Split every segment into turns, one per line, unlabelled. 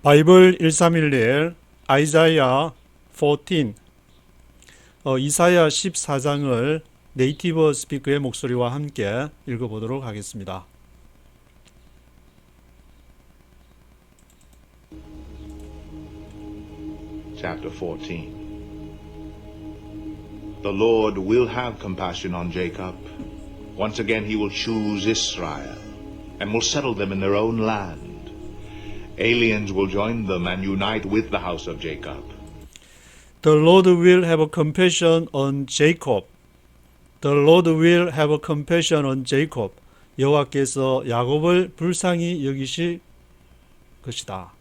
바이블 1311 아이사야 14 이사야 14장을 네이티브 스피커의 목소리와 함께 읽어보도록 하겠습니다.
Chapter 14. The Lord will have compassion on Jacob. Once again he will choose Israel and will settle them in their own land. Aliens will join them and unite with the house of Jacob.
The Lord will have compassion on Jacob. The Lord will have compassion on Jacob. 여호와께서 야곱을 불쌍히 여기실 것이다.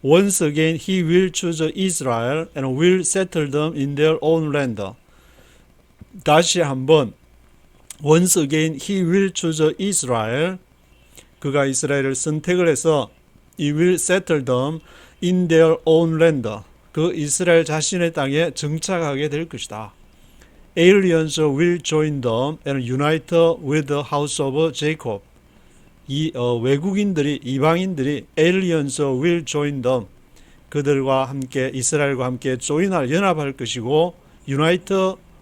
Once again he will choose Israel and will settle them in their own land. 다시 한번 Once again he will choose Israel. 그가 이스라엘을 선택을 해서 He will settle them in their own land. 그 이스라엘 자신의 땅에 정착하게 될 것이다. Aliens will join them and unite with the house of Jacob. 이 외국인들이 이방인들이 aliens will join them. 그들과 함께 이스라엘과 함께 조인할 연합할 것이고 unite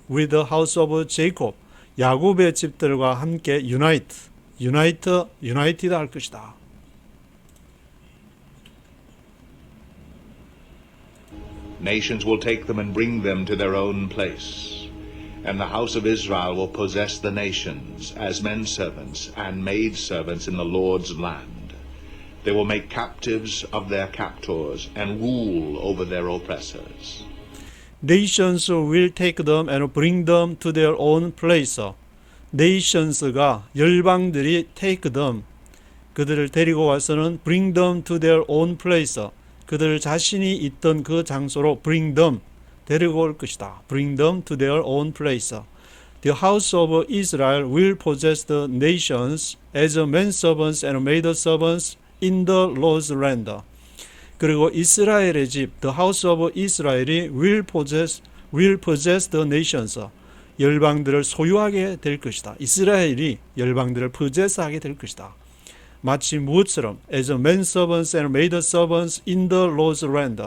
with the house of Jacob. 야곱의 집들과 함께 united 할 것이다.
Nations will take them and bring them to their own place. And the house of Israel will possess the nations as men servants and maid servants in the Lord's land. They will make captives of their captors and rule over their oppressors.
Nations will take them and bring them to their own place. Nations가 열방들이 take them 그들을 데리고 와서는 bring them to their own place. 그들 자신이 있던 그 장소로 bring them 데리고 올 것이다. Bring them to their own place. The house of Israel will possess the nations as menservants and maidservants in the Lord's land. 그리고 이스라엘의 집, the house of Israel이 will possess the nations. 열방들을 소유하게 될 것이다. 이스라엘이 열방들을 possess하게 될 것이다. 마치 무엇처럼 as menservants and maidservants in the Lord's land.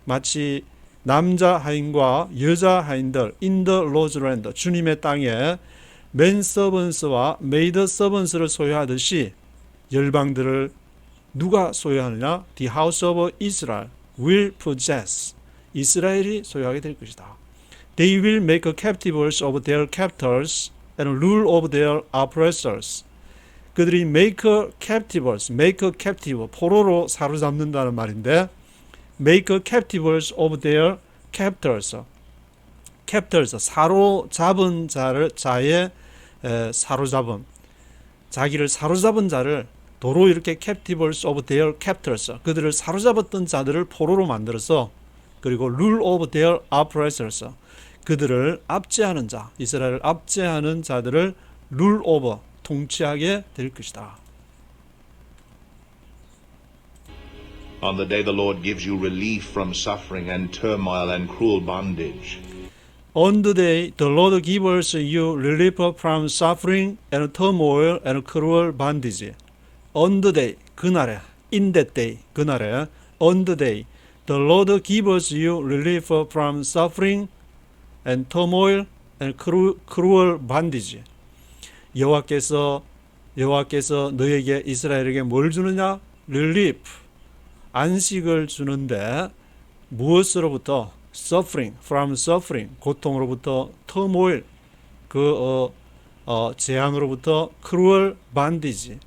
마치 남자 하인과 여자 하인들 in the Lord's land. 주님의 땅에 menservants와 maidservants를 소유하듯이 열방들을 누가 소유하느냐? The house of Israel will possess. 이스라엘이 소유하게 될 것이다. They will make captives of their captors and rule over their oppressors. 그들이 make captive, 포로로 사로잡는다는 말인데 make captives of their captors. 사로잡은 자의 사로잡음. 자기를 사로잡은 자를 도로 이렇게 captives of their captors. 그들을 사로잡았던 자들을 포로로 만들어서 그리고 rule over their oppressors. 그들을 압제하는 자, 이스라엘을 압제하는 자들을 rule over, 통치하게 될 것이다.
On the day the Lord gives you relief from suffering and turmoil and cruel bondage.
On the day the Lord gives you relief from suffering and turmoil and cruel bondage. On the day, 그날에, in that day, 그날에, on the day, the Lord gives you relief from suffering and turmoil and cruel bondage. 여호와께서 너에게 이스라엘에게 뭘 주느냐? relief, 안식을 주는데 무엇으로부터? suffering, from suffering, 고통으로부터 turmoil, 재앙으로부터 cruel bondage,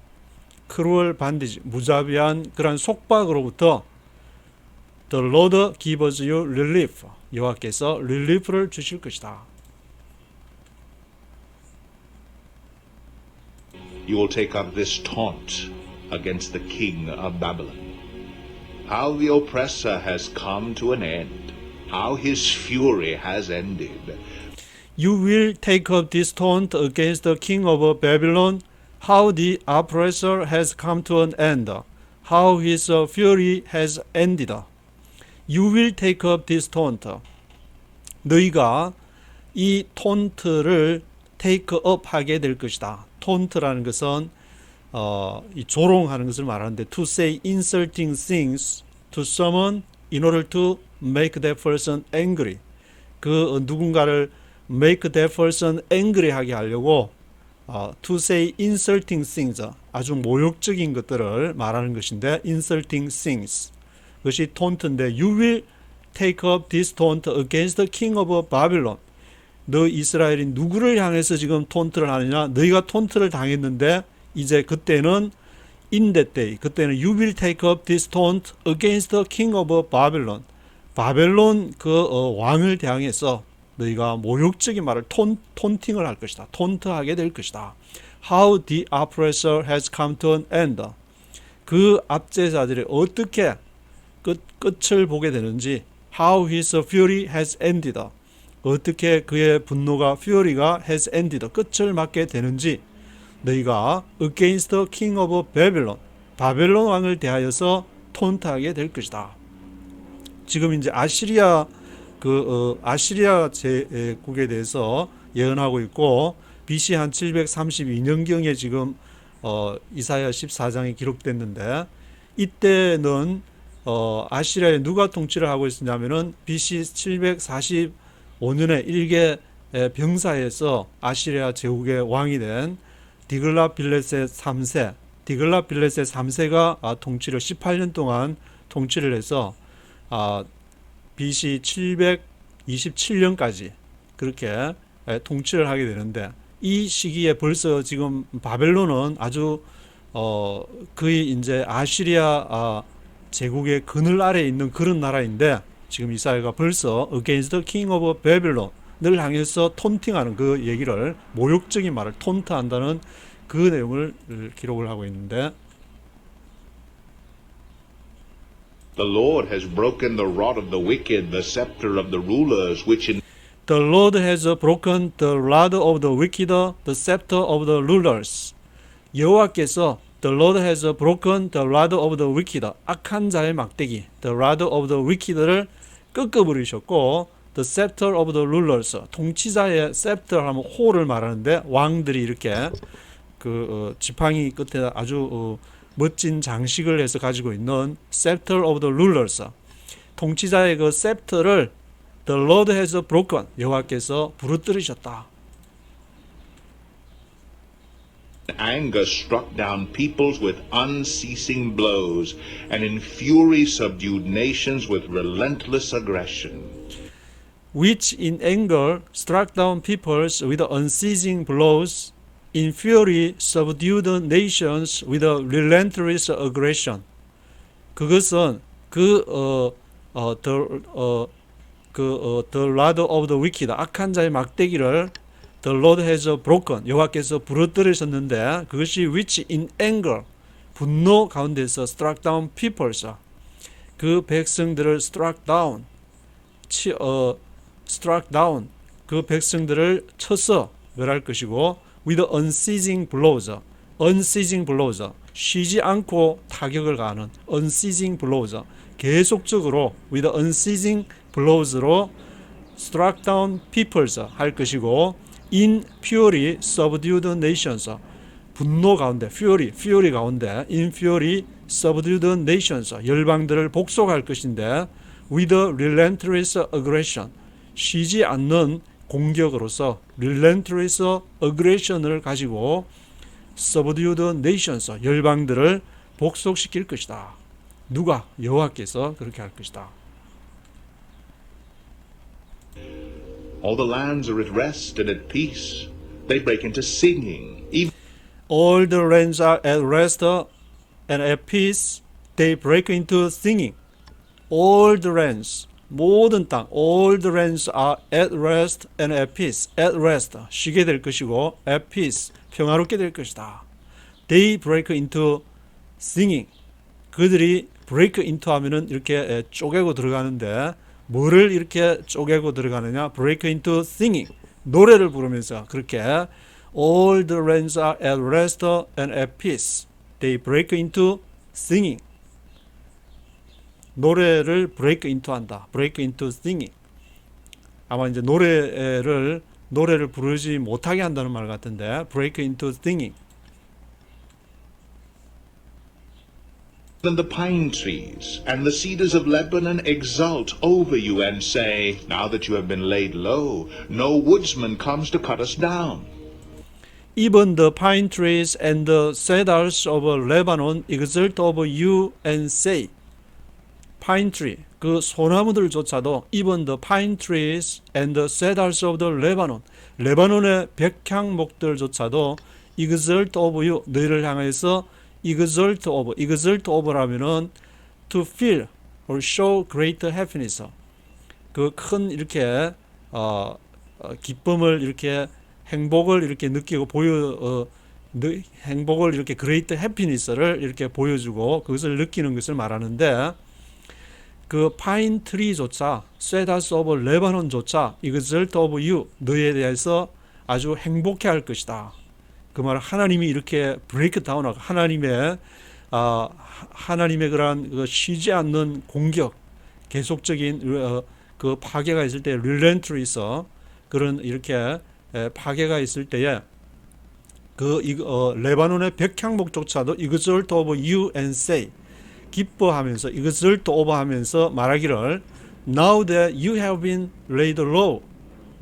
무자비한 그런 속박으로부터 the Lord gives you relief, 여호와께서 relief를 주실 것이다.
You will take up this taunt against the king of Babylon. How the oppressor has come to an end, how his fury has ended.
You will take up this taunt against the king of Babylon, how the oppressor has come to an end, how his fury has ended. You will take up this taunt. 너희가 이 톤트를 take up 하게 될 것이다. 톤트라는 것은 이 조롱하는 것을 말하는데 to say insulting things to someone in order to make that person angry. 그 누군가를 make that person angry 하게 하려고 to say insulting things, 아주 모욕적인 것들을 말하는 것인데 insulting things. 그것이 taunt인데 you will take up this taunt against the king of Babylon. 너 이스라엘이 누구를 향해서 지금 톤트를 하느냐? 너희가 톤트를 당했는데 이제 그때는 in that day, 그때는 you will take up this taunt against the king of Babylon. 바벨론 그 왕을 대항해서 너희가 모욕적인 말을 톤팅을 할 것이다. 톤트하게 될 것이다. How the oppressor has come to an end. 그 압제자들이 어떻게 끝을 보게 되는지. How his fury has ended. 어떻게 그의 분노가 fury가 has ended. 끝을 맞게 되는지. 너희가 against the king of Babylon. 바벨론 왕을 대하여서 톤트하게 될 것이다. 지금 이제 아시리아 아시리아 제국에 대해서 예언하고 있고 BC 한 732년경에 지금 이사야 14장이 기록됐는데 이때는 아시리아에 누가 통치를 하고 있었냐면은 BC 745년에 일개 병사에서 아시리아 제국의 왕이 된 디글라빌레셋 3세, 디글라빌레셋 3세가 통치를 18년 동안 통치를 해서 BC 727년까지 그렇게 통치를 하게 되는데 이 시기에 벌써 지금 바벨론은 아주 거의 이제 아시리아 제국의 그늘 아래에 있는 그런 나라인데 지금 이사야가 벌써 against the king of Babylon을 향해서 톤팅하는 그 얘기를 모욕적인 말을 톤트한다는 그 내용을 기록을 하고 있는데
The Lord has broken the rod of the wicked, the scepter of the rulers, which in
The Lord has broken the rod of the wicked, the scepter of the rulers. 여호와께서 The Lord has broken the rod of the wicked. 악한 자의 막대기, the rod of the wicked를 꺾어버리셨고, the scepter of the rulers. 통치자의 scepter 하면 호를 말하는데 왕들이 이렇게 그 지팡이 끝에 아주 멋진 장식을 해서 가지고 있는 scepter of the rulers. 통치자의 그 scepter를 The Lord has broken. 여호와께서 부러뜨리셨다.
anger struck down peoples with unceasing blows, and in fury subdued nations with relentless aggression.
Which in anger struck down peoples with unceasing blows, in fury subdued nations with a relentless aggression. 그것은 the rod of the wicked, 악한 자의 막대기를 The Lord has broken, 여호와께서 부러뜨리셨는데 그것이 which in anger, 분노 가운데서 struck down peoples, 그 백성들을 struck down, struck down, 그 백성들을 쳐서 멸할 것이고 with unceasing blows, unceasing blows, 쉬지 않고 타격을 가하는 unceasing blows, 계속적으로 with unceasing blows로 struck down peoples 할 것이고 in fury subdued nations, 분노 가운데 fury 가운데 in fury subdued nations, 열방들을 복속할 것인데 with relentless aggression, 쉬지 않는 공격으로서 relentless aggression을 가지고 subdued nations, 열방들을 복속시킬 것이다. 누가? 여호와께서 그렇게 할 것이다.
All the lands are at rest and at peace. They break into singing.
All the lands are at rest and at peace. They break into singing. All the lands, 모든 땅, all the lands are at rest and at peace. At rest, 쉬게 될 것이고, at peace, 평화롭게 될 것이다. They break into singing. 그들이 break into 하면은 이렇게 쪼개고 들어가는데, 뭐를 이렇게 쪼개고 들어가느냐? break into singing. 노래를 부르면서 그렇게 all the lands are at rest and at peace. They break into singing. 노래를 break into 한다. break into singing. 아마 이제 노래를 부르지 못하게 한다는 말 같은데 break into singing.
And the pine trees and the cedars of Lebanon exult over you and say, now that you have been laid low, no woodsman comes to cut us down.
Even the pine trees and the cedars of Lebanon exult over you and say, pine tree, 그 소나무들조차도 even the pine trees and the cedars of the Lebanon, 레바논의 백향목들조차도 exult over you, 너희를 향해서 exult over라면은 to feel or show great happiness, 그 큰 이렇게 기쁨을 이렇게 행복을 이렇게 느끼고 행복을 이렇게 great happiness를 이렇게 보여주고 그것을 느끼는 것을 말하는데, 그 파인 트리조차 cedars of Lebanon조차 exult over you, 너희에 대해서 아주 행복해 할 것이다. 그 말 하나님이 이렇게 브레이크 다운하고 하나님의 그러한 쉬지 않는 공격, 계속적인 그 파괴가 있을 때 relentless 그런 이렇게 파괴가 있을 때에 그 레바논의 백향목조차도 exult over you and say, 기뻐하면서 exult over 하면서 말하기를 now that you have been laid low,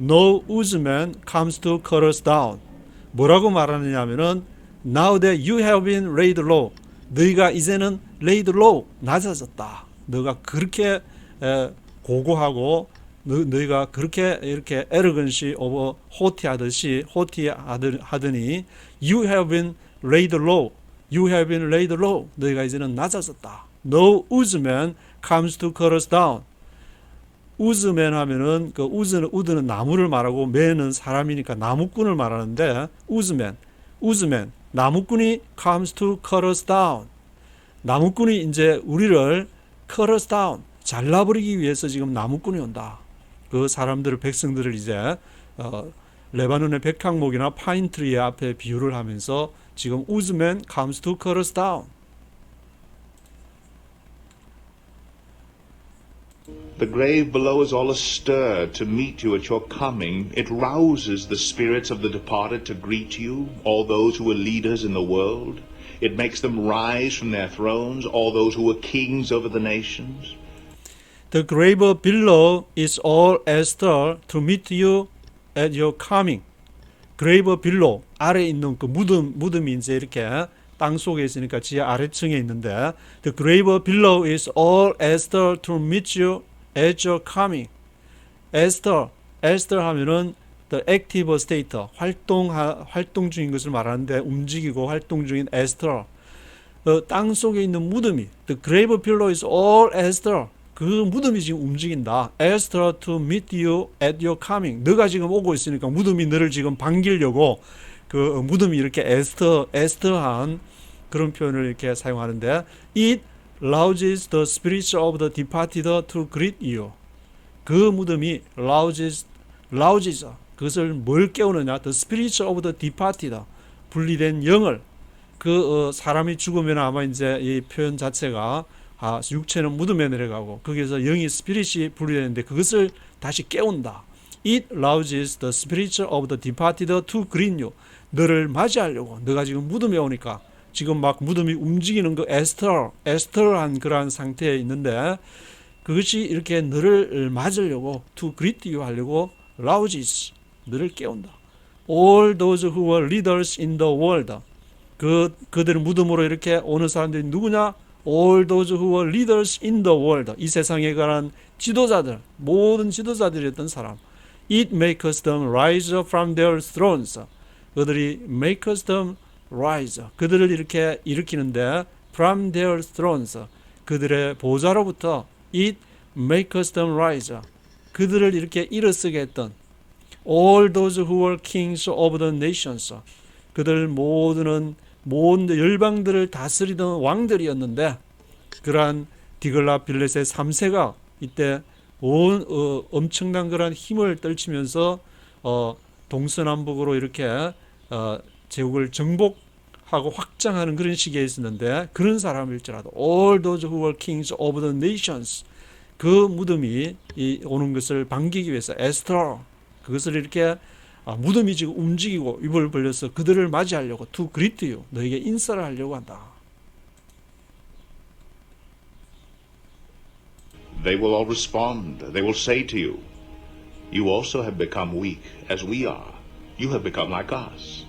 no woodsman comes to cut us down. 뭐라고 말하느냐 하면은 now that you have been laid low, 너희가 이제는 laid low, 낮아졌다. 너가 그렇게 고고하고 너희가 그렇게 이렇게 arrogancy over 호티하더니 you have been laid low, you have been laid low, 너희가 이제는 낮아졌다. No woodsman comes to cut us down. 우즈맨 하면은 그 우드는 나무를 말하고 맨은 사람이니까 나무꾼을 말하는데 우즈맨 나무꾼이 comes to cut us down. 나무꾼이 이제 우리를 cut us down, 잘라버리기 위해서 지금 나무꾼이 온다. 그 사람들을, 백성들을 이제 레바논의 백향목이나 파인트리의 앞에 비유를 하면서 지금 우즈맨 comes to cut us down.
The grave below is all astir to meet you at your coming. It rouses the spirits of the departed to greet you, all those who were leaders in the world. It makes them rise from their thrones, all those who were kings over the nations.
The grave below is all astir to meet you at your coming. grave below, 아래에 있는 그 무덤이 이제 이렇게 땅 속에 있으니까 지하 아래층에 있는데, the grave below is all astir to meet you at your coming. astir 하면은 the active state, 활동 중인 것을 말하는데 움직이고 활동 중인 astir. 땅 속에 있는 무덤이, the grave below is all astir. 그 무덤이 지금 움직인다. astir to meet you at your coming. 너가 지금 오고 있으니까 무덤이 너를 지금 반기려고 그 무덤이 이렇게 astir한 그런 표현을 이렇게 사용하는데, it rouses the spirits of the departed to greet you. 그 무덤이 rouses 그것을 뭘 깨우느냐? The spirits of the departed, 분리된 영을, 그 사람이 죽으면 아마 이제 이 표현 자체가 육체는 무덤에 내려가고 거기에서 영이 스피릿이 분리되는데 그것을 다시 깨운다. It rouses the spirits of the departed to greet you. 너를 맞이하려고, 너가 지금 무덤에 오니까 지금 막 무덤이 움직이는 그 에스터한 그러한 상태에 있는데 그것이 이렇게 너를 맞으려고 to greet you 하려고 rouses, 너를 깨운다. All those who were leaders in the world. 그들의 무덤으로 이렇게 오는 사람들이 누구냐? All those who were leaders in the world. 이 세상에 관한 지도자들, 모든 지도자들이었던 사람. It makes them rise from their thrones. 그들이 makes them rise, 그들을 이렇게 일으키는데 from their thrones, 그들의 보좌로부터 it makes them rise, 그들을 이렇게 일어서게 했던 all those who were kings of the nations, 그들 모든 열방들을 다스리던 왕들이었는데 그러한 디글라 빌렛의 3세가 이때 엄청난 그러한 힘을 떨치면서 동서남북으로 이렇게 제국을 정복하고 확장하는 그런 시기에 있었는데, 그런 사람일지라도 all those who were kings of the nations, 그 무덤이 오는 것을 반기기 위해서 에스터, 그것을 이렇게 무덤이 지금 움직이고 입을 벌려서 그들을 맞이하려고 to greet you, 너에게 인사를 하려고 한다.
They will all respond. They will say to you, you also have become weak as we are. You have become like us.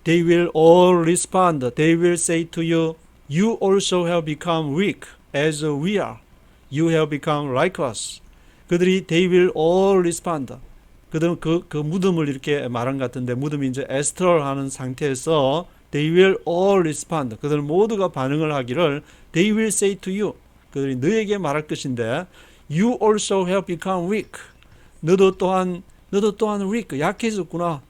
They will all respond. They will say to you, you also have become weak as we are. You have become like us. 그들이 they will all respond. 그들은 그 무덤을 이렇게 말한 것 같은데 무덤이 이제 에스터를 하는 상태에서 they will all respond. 그들은 모두가 반응을 하기를 they will say to you. 그들이 너에게 말할 것인데 you also have become weak. 너도 또한 weak, 약해졌구나.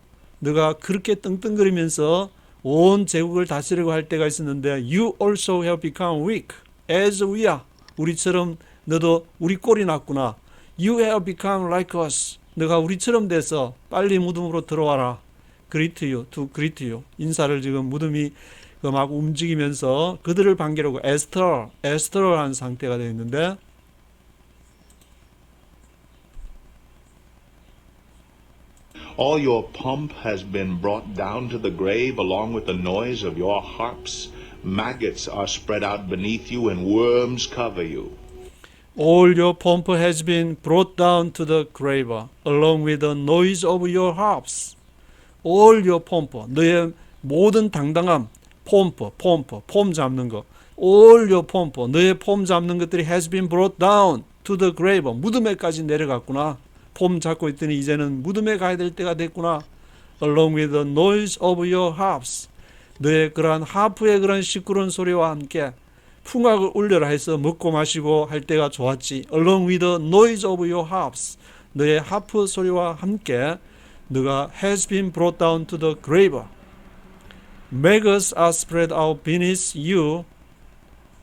너가 그렇게 떵떵거리면서 온 제국을 다스리고 할 때가 있었는데 you also have become weak as we are. 우리처럼 너도 우리 꼴이 났구나. You have become like us. 너가 우리처럼 돼서 빨리 무덤으로 들어와라. greet you, to greet you. 인사를 지금 무덤이 막 움직이면서 그들을 반기려고 에스터를 한 상태가 되어 있는데
All your pomp has been brought down to the grave along with the noise of your harps. Maggots are spread out beneath you and worms cover you.
All your pomp has been brought down to the grave along with the noise of your harps. All your pomp, 너의 모든 당당함, 폼 잡는 거. All your pomp, 너의 폼 잡는 것들이 has been brought down to the grave. 무덤에까지 내려갔구나. 폼 잡고 있더니 이제는 무덤에 가야 될 때가 됐구나. Along with the noise of your harps. 너의 그러한 하프의 그런 시끄러운 소리와 함께 풍악을 울려라 해서 먹고 마시고 할 때가 좋았지. Along with the noise of your harps. 너의 하프 소리와 함께 너가 has been brought down to the grave. Maggots are spread out beneath you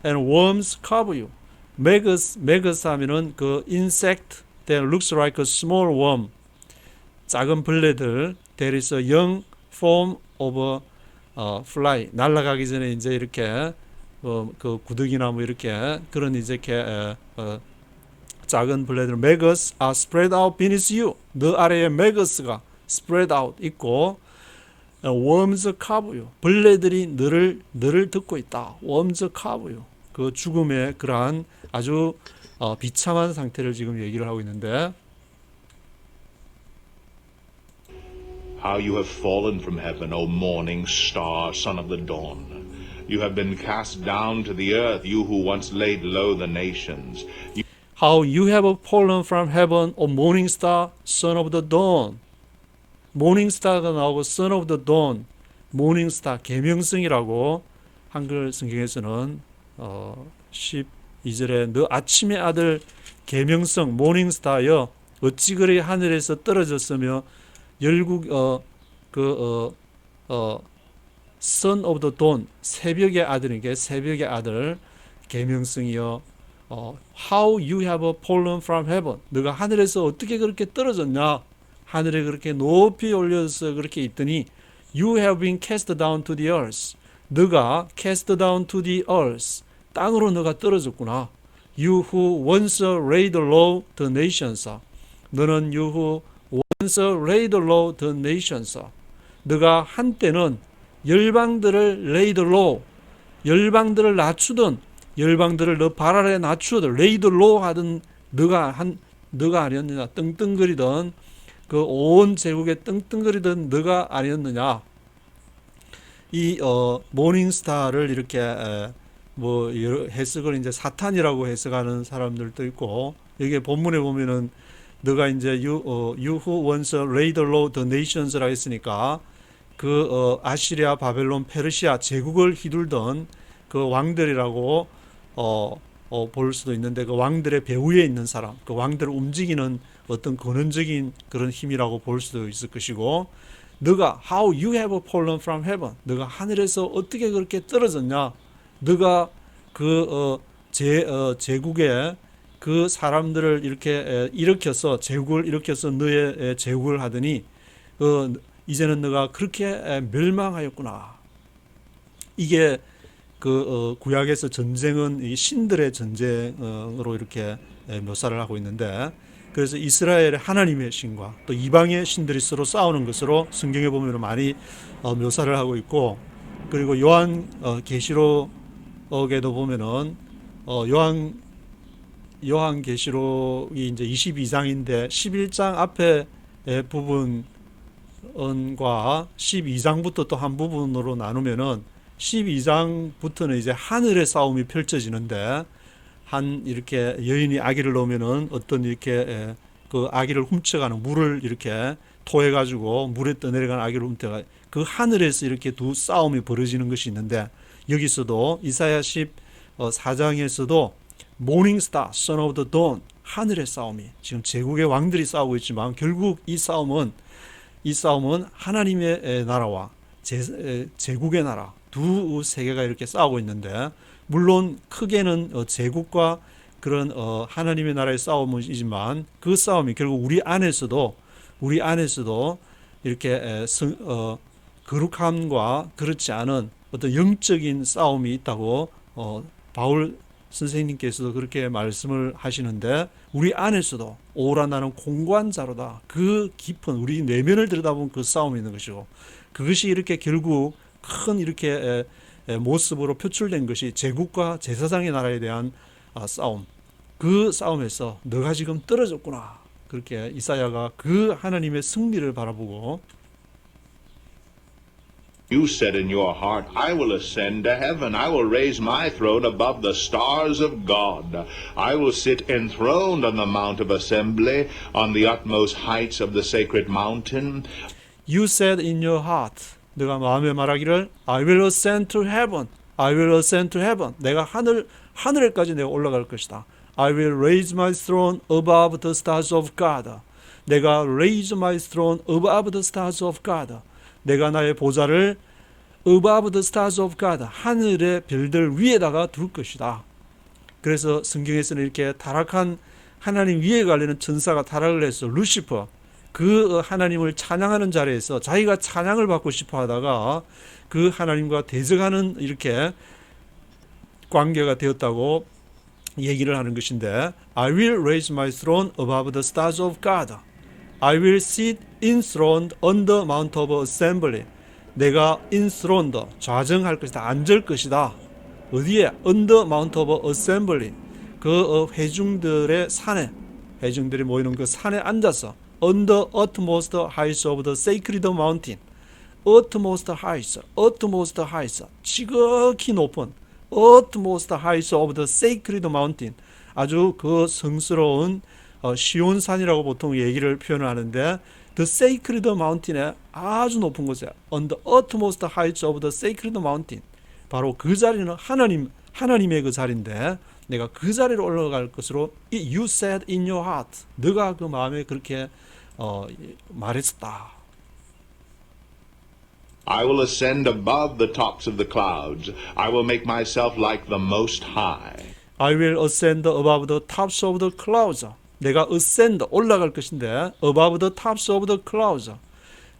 and worms cover you. Maggots 하면은 그 insect that looks like a small worm. 작은 벌레들. There is a young form of a fly. 날아가기 전에 이제 이렇게 그 구더기나 뭐 이렇게 그런 이제 작은 벌레들. Maggots are spread out beneath you. 너 아래에 maggots가 spread out 있고 worms cover you. 벌레들이 너를 덮고 있다. worms cover you. 그 죽음의 그러한 아주 비참한 상태를 지금 얘기를 하고 있는데
How you have fallen from heaven, O morning star, son of the dawn. You have been cast down to the earth, you who once laid low the nations.
How you have fallen from heaven, O morning star, son of the dawn. morning star가 나오고 son of the dawn. morning star 계명성이라고 한글 성경에서는 12절에 너 아침의 아들 계명성 morning star여 어찌 그리 하늘에서 떨어졌으며 열국 son of the dawn 새벽의 아들에게 새벽의 아들 계명성이여 how you have fallen from heaven 너가 하늘에서 어떻게 그렇게 떨어졌냐 하늘에 그렇게 높이 올려서 그렇게 있더니 you have been cast down to the earth 너가 cast down to the earth 땅으로 너가 떨어졌구나 you who once laid low the nations 너는 you who once laid low the nations 너가 한때는 열방들을 laid low 열방들을 낮추던 열방들을 너 발 아래 낮추던 laid low 하던 너가 아니었느냐 떵떵거리던 그 온 제국에 떵떵거리던 너가 아니었느냐 이 모닝스타를 이렇게 뭐 해석을 이제 사탄이라고 해석하는 사람들도 있고 여기 본문에 보면은 너가 이제 you who once laid low the nations라 했으니까 그 아시리아, 바벨론, 페르시아 제국을 휘둘던 그 왕들이라고 볼 수도 있는데 그 왕들의 배후에 있는 사람, 그 왕들을 움직이는 어떤 근원적인 그런 힘이라고 볼 수도 있을 것이고 너가 how you have fallen from heaven 너가 하늘에서 어떻게 그렇게 떨어졌냐 너가 그 제국에 그 사람들을 이렇게 일으켜서 제국을 일으켜서 너의 제국을 하더니 이제는 너가 그렇게 멸망하였구나. 이게 그 구약에서 전쟁은 이 신들의 전쟁으로 이렇게 묘사를 하고 있는데 그래서 이스라엘의 하나님의 신과 또 이방의 신들이 서로 싸우는 것으로 성경에 보면 많이 묘사를 하고 있고 그리고 요한 계시록에도 보면은 요한 요한계시록이 이제 22장인데 11장 앞에 부분과 12장부터 또 한 부분으로 나누면은 12장부터는 이제 하늘의 싸움이 펼쳐지는데 한 이렇게 여인이 아기를 놓으면은 어떤 이렇게 그 아기를 훔쳐가는 물을 이렇게 토해 가지고 물에 떠내려가는 아기를 훔쳐가 그 하늘에서 이렇게 두 싸움이 벌어지는 것이 있는데 여기서도 이사야 14장에서도 모닝스타, son of the dawn, 하늘의 싸움이 지금 제국의 왕들이 싸우고 있지만 결국 이 싸움은 하나님의 나라와 제국의 나라 두 세계가 이렇게 싸우고 있는데 물론 크게는 제국과 그런 하나님의 나라의 싸움이지만 그 싸움이 결국 우리 안에서도 이렇게 거룩함과 그렇지 않은 어떤 영적인 싸움이 있다고 바울 선생님께서도 그렇게 말씀을 하시는데 우리 안에서도 오라 나는 공고한 자로다. 그 깊은 우리 내면을 들여다보면 그 싸움이 있는 것이고 그것이 이렇게 결국 큰 이렇게 모습으로 표출된 것이 제국과 제사장의 나라에 대한 싸움. 그 싸움에서 너가 지금 떨어졌구나. 그렇게 이사야가 그 하나님의 승리를 바라보고
You said in your heart, I will ascend to heaven. I will raise my throne above the stars of God. I will sit enthroned on the mount of assembly, on the utmost heights of the sacred mountain.
You said in your heart 내가 마음에 말하기를 I will ascend to heaven. I will ascend to heaven. 내가 하늘에까지 내가 올라갈 것이다. I will raise my throne above the stars of God. 내가 raise my throne above the stars of God. 내가 나의 보좌를 above the stars of God, 하늘의 별들 위에다가 둘 것이다. 그래서 성경에서는 이렇게 타락한 하나님 위에 가려는 천사가 타락을 해서 루시퍼, 그 하나님을 찬양하는 자리에서 자기가 찬양을 받고 싶어 하다가 그 하나님과 대적하는 이렇게 관계가 되었다고 얘기를 하는 것인데 I will raise my throne above the stars of God. I will sit enthroned on the mount of assembly. 내가 enthroned, 좌정할 것이다. 앉을 것이다. 어디에? On the mount of assembly. 그 회중들의 산에, 회중들이 모이는 그 산에 앉아서 on the utmost heights of the sacred mountain. utmost heights. 지극히 높은 utmost heights of the sacred mountain. 아주 그 성스러운 시온산이라고 보통 얘기를 표현하는데 The sacred mountain에 아주 높은 곳에 On the utmost heights of the sacred mountain. 바로 그 자리는 하나님의 그 자리인데 내가 그 자리로 올라갈 것으로 You said in your heart. 너가 그 마음에 그렇게 말했었다.
I will ascend above the tops of the clouds. I will make myself like the Most High.
I will ascend above the tops of the clouds. 내가 ascend 올라갈 것인데 above the tops of the clouds.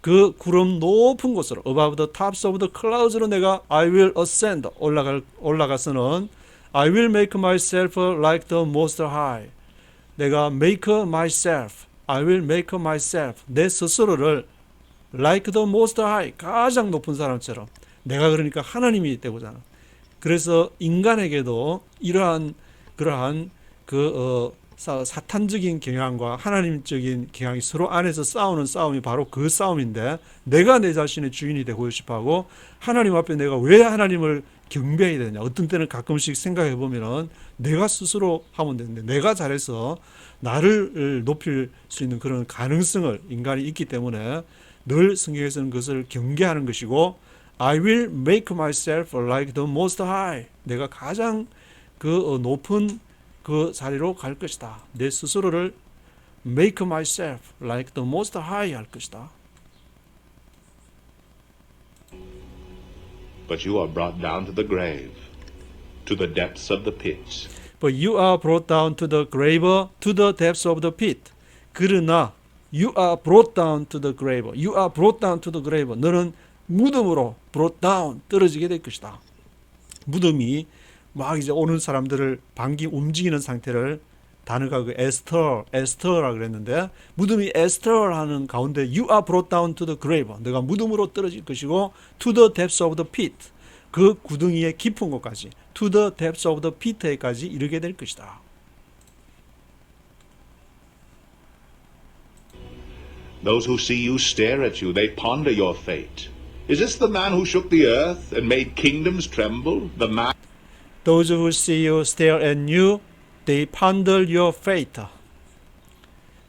그 구름 높은 곳으로 above the tops of the clouds로 내가 I will ascend 올라가서는 I will make myself like the most high. 내가 make myself I will make myself 내 스스로를 like the most high 가장 높은 사람처럼 내가 그러니까 하나님이 되고자 하는. 그래서 인간에게도 그러한 사탄적인 경향과 하나님적인 경향이 서로 안에서 싸우는 싸움이 바로 그 싸움인데 내가 내 자신의 주인이 되고 싶어하고 하나님 앞에 내가 왜 하나님을 경배해야 되냐. 어떤 때는 가끔씩 생각해 보면은 내가 스스로 하면 되는데 내가 잘해서 나를 높일 수 있는 그런 가능성을 인간이 있기 때문에 늘 성경에서는 그것을 경계하는 것이고 I will make myself like the most high. 내가 가장 그 높은 그 자리로 갈 것이다. 내 스스로를 make myself like the most high 할 것이다.
But you are brought down to the grave, to the depths of the pit.
But you are brought down to the grave, to the depths of the pit. 그러나 you are brought down to the grave. You are brought down to the grave. 너는 무덤으로 brought down 떨어지게 될 것이다. 무덤이 막 이제 오는 사람들을 반기 움직이는 상태를 단어가 그 에스터라 그랬는데 무덤이 에스터 하는 가운데 you are brought down to the grave. 너가 무덤으로 떨어질 것이고 to the depths of the pit. 그 구덩이의 깊은 곳까지 to the depths of the pit에까지 이르게 될 것이다.
Those who see you stare at you. They ponder your fate. Is this the man who shook the earth and made kingdoms tremble? The man
Those who see you stare at you, they ponder your fate.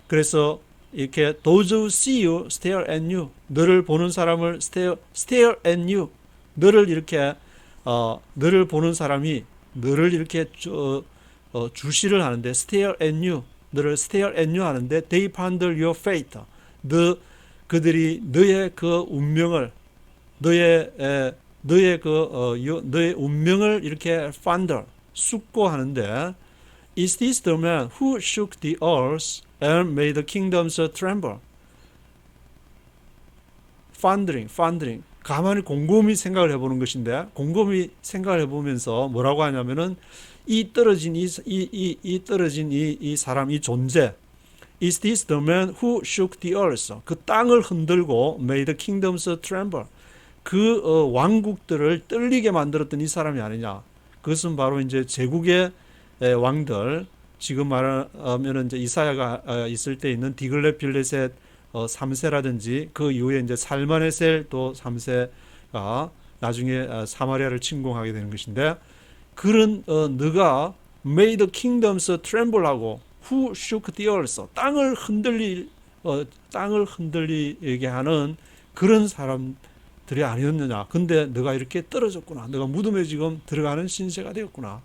그래서 이렇게 those who see you stare at you, 너를 보는 사람을 stare at you, 너를 이렇게 너를 보는 사람이 너를 이렇게 주시를 하는데 stare at you, 너를 stare at you 하는데 they ponder your fate. 그들이 너의 그 운명을 너의 운명을 이렇게 ponder 숙고하는데 Is this the man who shook the earth and made the kingdoms tremble? Pondering. 가만히 곰곰이 생각을 해보는 것인데 곰곰이 생각을 해보면서 뭐라고 하냐면은 이 떨어진 이 사람 이 존재 Is this the man who shook the earth? 그 땅을 흔들고 made the kingdoms tremble. 그 왕국들을 떨리게 만들었던 이 사람이 아니냐. 그것은 바로 이제 제국의 왕들, 지금 말하면 이제 이사야가 있을 때 있는 디글렛 빌레셋 3세라든지 그 이후에 이제 살마네셀 또 3세가 나중에 사마리아를 침공하게 되는 것인데 그런 너가 made the kingdoms tremble하고 who shook the earth 땅을 흔들리게 하는 그런 사람들이 아니었느냐. 근데 너가 이렇게 떨어졌구나. 너가 무덤에 지금 들어가는 신세가 되었구나.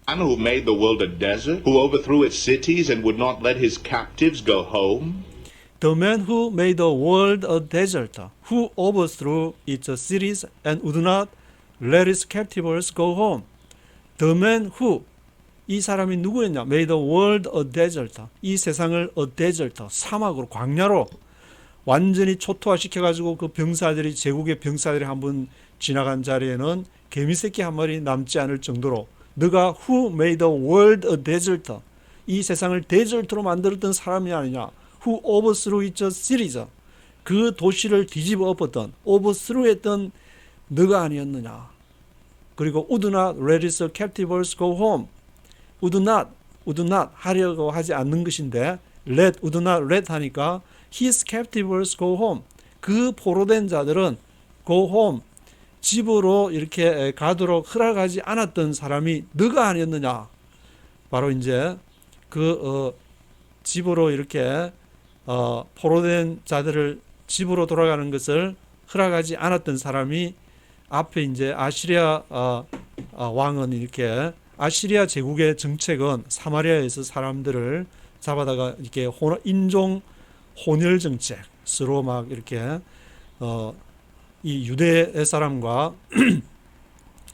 man who made the world a desert, who overthrew its cities and would not let his captives go home.
The man who made the world a desert, who overthrew its cities and would not let its captives go home. The man who 이 사람이 누구였냐? Made the world a desert. 이 세상을 a desert, 사막으로, 광야로 완전히 초토화시켜가지고 그 병사들이 제국의 병사들이 한번 지나간 자리에는 개미새끼 한 마리 남지 않을 정도로 너가 who made the world a desert. 이 세상을 데절트로 만들었던 사람이 아니냐. Who overthrew its cities. 그 도시를 뒤집어 엎었던 overthrew 했던 너가 아니었느냐. 그리고 would not let its captives go home. would not 하려고 하지 않는 것인데 would not let 하니까 his captives go home. 그 포로된 자들은 go home. 집으로 이렇게 가도록 허락하지 않았던 사람이 너가 아니었느냐. 바로 이제 그 집으로 이렇게 포로된 자들을 집으로 돌아가는 것을 허락하지 않았던 사람이 앞에 이제 아시리아 왕은 이렇게 아시리아 제국의 정책은 사마리아에서 사람들을 잡아다가 이렇게 인종 혼혈 정책 서로 막 이렇게 이 유대 사람과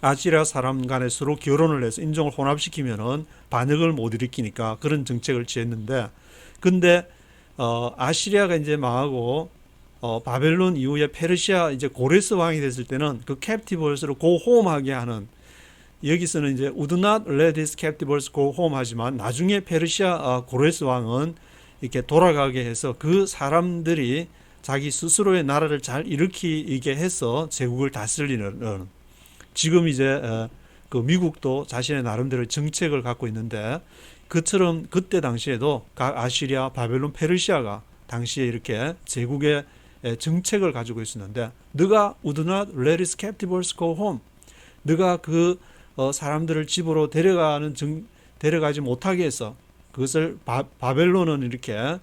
아시리아 사람 간에 서로 결혼을 해서 인종을 혼합시키면은 반역을 못 일으키니까 그런 정책을 취했는데 근데 아시리아가 이제 망하고 바벨론 이후에 페르시아 이제 고레스 왕이 됐을 때는 그 캡티브스로 고홈하게 하는 여기서는 이제 would not let his captives go home 하지만 나중에 페르시아 고레스 왕은 이렇게 돌아가게 해서 그 사람들이 자기 스스로의 나라를 잘 일으키게 해서 제국을 다스리는 지금 이제 그 미국도 자신의 나름대로 정책을 갖고 있는데 그처럼 그때 당시에도 각 아시리아, 바벨론, 페르시아가 당시에 이렇게 제국의 정책을 가지고 있었는데 너가 would not let its captives go home. 너가 그 사람들을 집으로 데려가지 못하게 해서 그것을 바벨론은 이렇게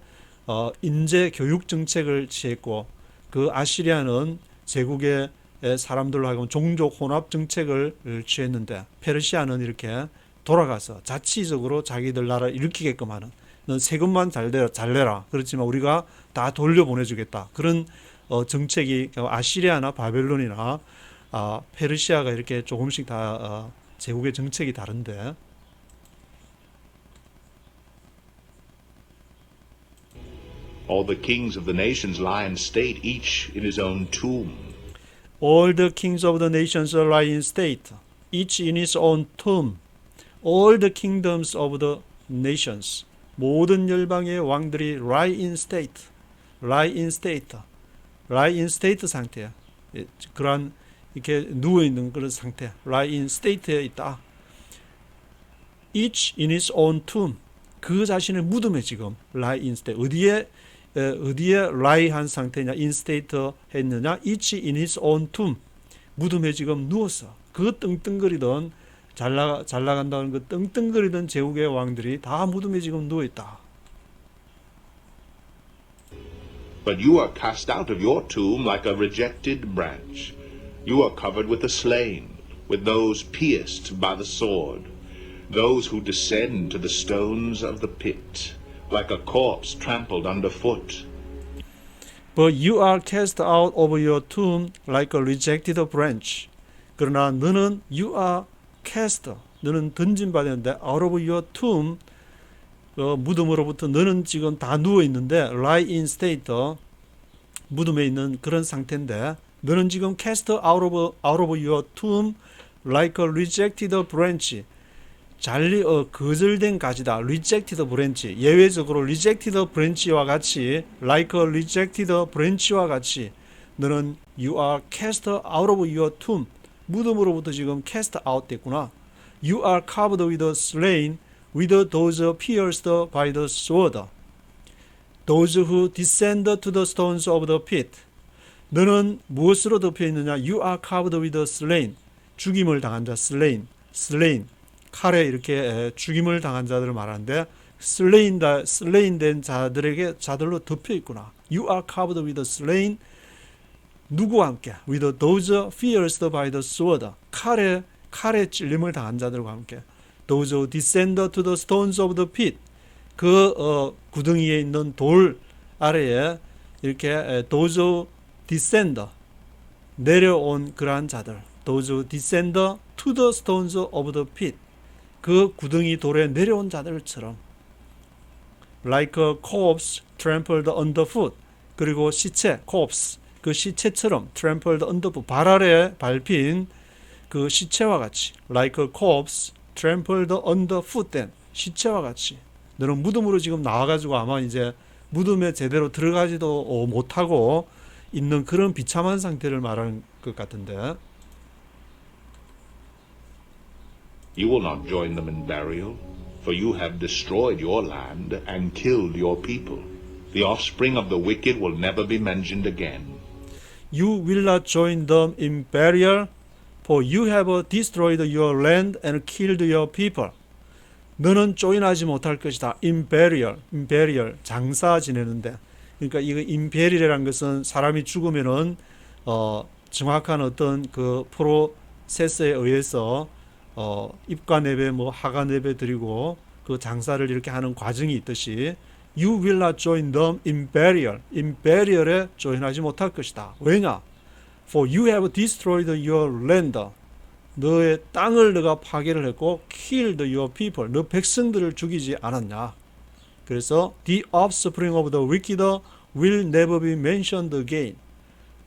인재 교육 정책을 취했고 그 아시리아는 제국의 사람들로 하여금 종족 혼합 정책을 취했는데 페르시아는 이렇게 돌아가서 자치적으로 자기들 나라를 일으키게끔 하는 넌 세금만 잘 내라 그렇지만 우리가 다 돌려보내주겠다 그런 정책이 아시리아나 바벨론이나 페르시아가 이렇게 조금씩 다 제국의 정책이 다른데
All the kings of the nations lie in state, each in his own tomb.
All the kings of the nations lie in state, each in his own tomb. All the kingdoms of the nations, 모든 열방의 왕들이 lie in state, lie in state, lie in state 상태야. 그러한 이렇게 누워 있는 그런 상태, lie in state에 있다. Each in his own tomb. 그 자신의 무덤에 지금 lie in state. 어디에 lie 한 상태냐, in state 했느냐, each in his own tomb. 무덤에 지금 누웠어. 그 떵떵거리던 잘 나간다는 그 떵떵거리던 제국의 왕들이 다 무덤에 지금 누워 있다.
But you are cast out of your tomb like a rejected branch. You are covered with the slain, with those pierced by the sword, those who descend to the stones of the pit, like a corpse trampled underfoot.
But you are cast out of your tomb like a rejected branch. 그러나 너는 you are cast, 너는 던진받았는데 out of your tomb, 무덤으로부터 너는 지금 다 누워 있는데 lie in state, 무덤에 있는 그런 상태인데 너는 지금 cast out of your tomb like a rejected branch. 거절된 가지다. rejected branch. 예외적으로 rejected branch와 같이 like a rejected branch와 같이 너는 you are cast out of your tomb. 무덤으로부터 지금 cast out 됐구나. You are covered with the slain, with those pierced by the sword, those who descend to the stones of the pit. 너는 무엇으로 덮여 있느냐? You are covered with the slain. 죽임을 당한 자, slain. 칼에 이렇게 죽임을 당한 자들을 말하는데 slain 된 자들로 덮여 있구나. You are covered with the slain. 누구와 함께? With those pierced by the sword. 칼에 찔림을 당한 자들과 함께. Those who descend to the stones of the pit. 그 구덩이에 있는 돌 아래에 이렇게 those who descend, 내려온 그러한 자들. Those who descend to the stones of the pit. 그 구덩이 돌에 내려온 자들처럼. Like a corpse trampled underfoot. 그리고 시체, corpse. 그 시체처럼 trampled underfoot. 발 아래 밟힌 그 시체와 같이. Like a corpse trampled underfoot 된 시체와 같이. 너는 무덤으로 지금 나와가지고 아마 이제 무덤에 제대로 들어가지도 못하고 있는 그런 비참한 상태를 말하는 것 같은데.
You will not join them in burial, for you have destroyed your land and killed your people. The offspring of the wicked will never be mentioned again.
You will not join them in burial, for you have destroyed your land and killed your people. 너는 조인하지 못할 것이다. In burial, 장사 지내는데. 그러니까 이거 in burial이라는 것은 사람이 죽으면은 정확한 어떤 그 프로세스에 의해서 입관 예배, 하간 예배 드리고 그 장사를 이렇게 하는 과정이 있듯이 You will not join them in burial. In burial에 조인하지 못할 것이다. 왜냐? For you have destroyed your land. 너의 땅을 너가 파괴를 했고 killed your people. 너 백성들을 죽이지 않았냐? 그래서 the offspring of the wicked will never be mentioned again.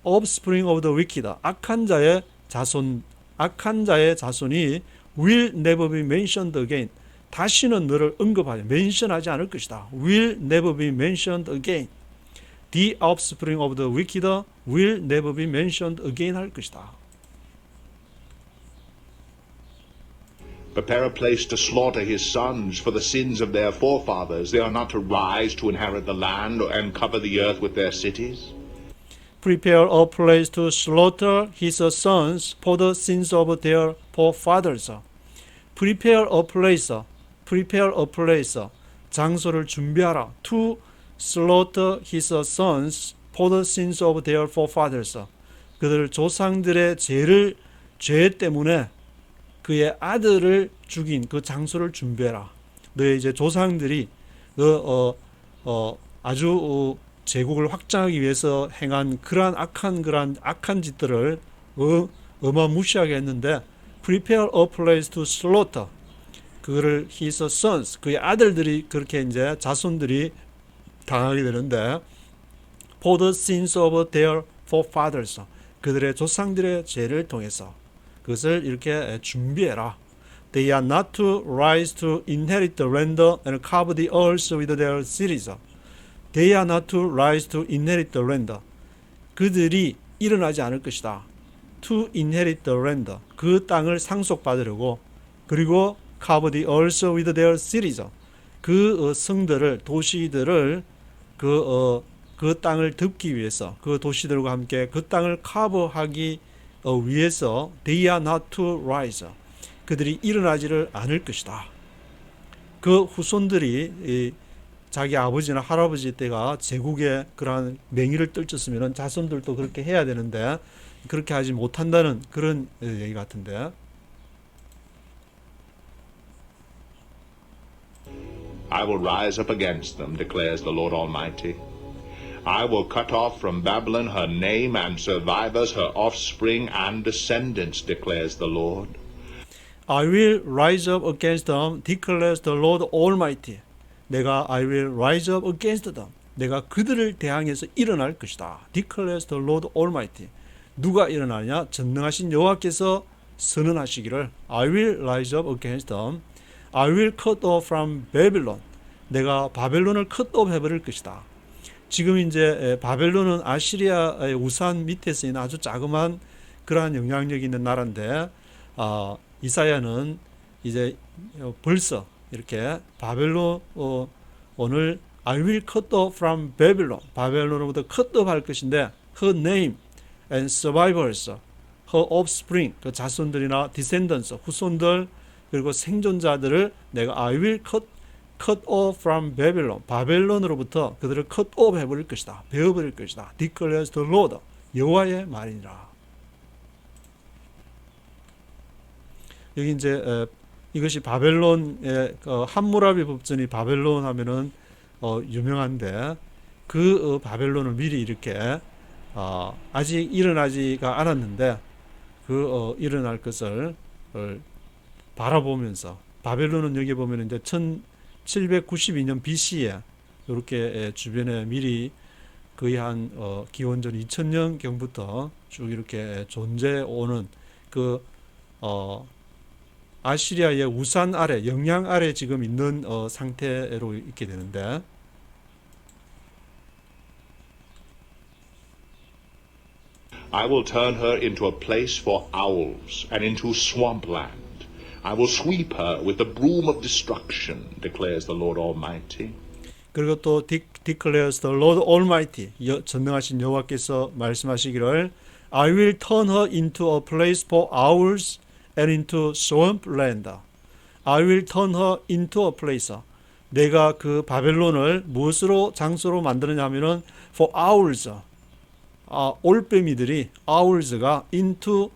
offspring of the wicked. 악한 자의 자손이 will never be mentioned again. 다시는 너를 mention하지 않을 것이다. will never be mentioned again. The offspring of the wicked will never be mentioned again 할 것이다.
Prepare a place to slaughter his sons for the sins of their forefathers. They are not to rise to inherit the land and cover the earth with their cities.
Prepare a place to slaughter his sons for the sins of their forefathers. Prepare a place. 장소를 준비하라. To slaughter his sons for the sins of their forefathers. 그들 조상들의 죄 때문에 그의 아들을 죽인 그 장소를 준비해라. 너의 이제 조상들이 아주 제국을 확장하기 위해서 행한 그러한 악한 짓들을 어마무시하게 했는데 prepare a place to slaughter. 그거를 his sons, 그의 아들들이 그렇게 이제 자손들이 당하게 되는데 for the sins of their forefathers. 그들의 조상들의 죄를 통해서 그것을 이렇게 준비해라. They are not to rise to inherit the land and cover the earth with their cities. They are not to rise to inherit the land. 그들이 일어나지 않을 것이다. To inherit the land. 그 땅을 상속받으려고. 그리고 cover the earth with their cities. 그 성들을 도시들을 그 땅을 덮기 위해서 그 도시들과 함께 그 땅을 커버하기 위해서 they are not to rise. 그들이 일어나지를 않을 것이다. 그 후손들이 자기 아버지나 할아버지 때가 제국의 그러한 맹위를 떨쳤으면 자손들도 그렇게 해야 되는데 그렇게 하지 못한다는 그런 얘기 같은데.
I will rise up against them, declares the Lord Almighty. I will cut off from Babylon her name and survivors, her offspring and descendants, declares the Lord.
I will rise up against them, declares the Lord Almighty. 내가 I will rise up against them. 내가 그들을 대항해서 일어날 것이다. declares the Lord Almighty. 누가 일어나냐? 전능하신 여호와께서 선언하시기를 I will rise up against them. I will cut off from Babylon. 내가 바벨론을 cut off 해버릴 것이다. 지금 이제 바벨론은 아시리아의 우산 밑에서 있는 아주 자그마한 그러한 영향력이 있는 나라인데 이사야는 이제 벌써 이렇게 바벨론을 I will cut off from Babylon. 바벨론으로부터 cut off 할 것인데 her name and survivors, her offspring, 그 자손들이나 descendants, 후손들 그리고 생존자들을 내가 I will cut off from Babylon. 바벨론으로부터 그들을 cut off 해버릴 것이다. 베어버릴 것이다. declares the Lord. 여호와의 말이니라. 여기 이제 이것이 바벨론의 함무라비 법전이 바벨론 하면은 유명한데 그 바벨론을 미리 이렇게 아직 일어나지가 않았는데 그 일어날 것을 바라보면서 바벨론은 여기 보면 이제 1792년 BC에 이렇게 주변에 미리 거의 한 기원전 2000년 경부터 쭉 이렇게 존재해 오는 그 아시리아의 우산 아래, 영향 아래 지금 있는 상태로 있게 되는데
I will turn her into a place for owls and into swampland. I will sweep her with the broom of destruction, declares the Lord Almighty.
그리고 또 declares the Lord Almighty. 전능하신 여호와께서 말씀하시기를 I will turn her into a place for owls and into swampland. I will turn her into a place. 내가 그 바벨론을 무엇으로 장소로 만드느냐 하면은 for owls. 올빼미들이 owls가 into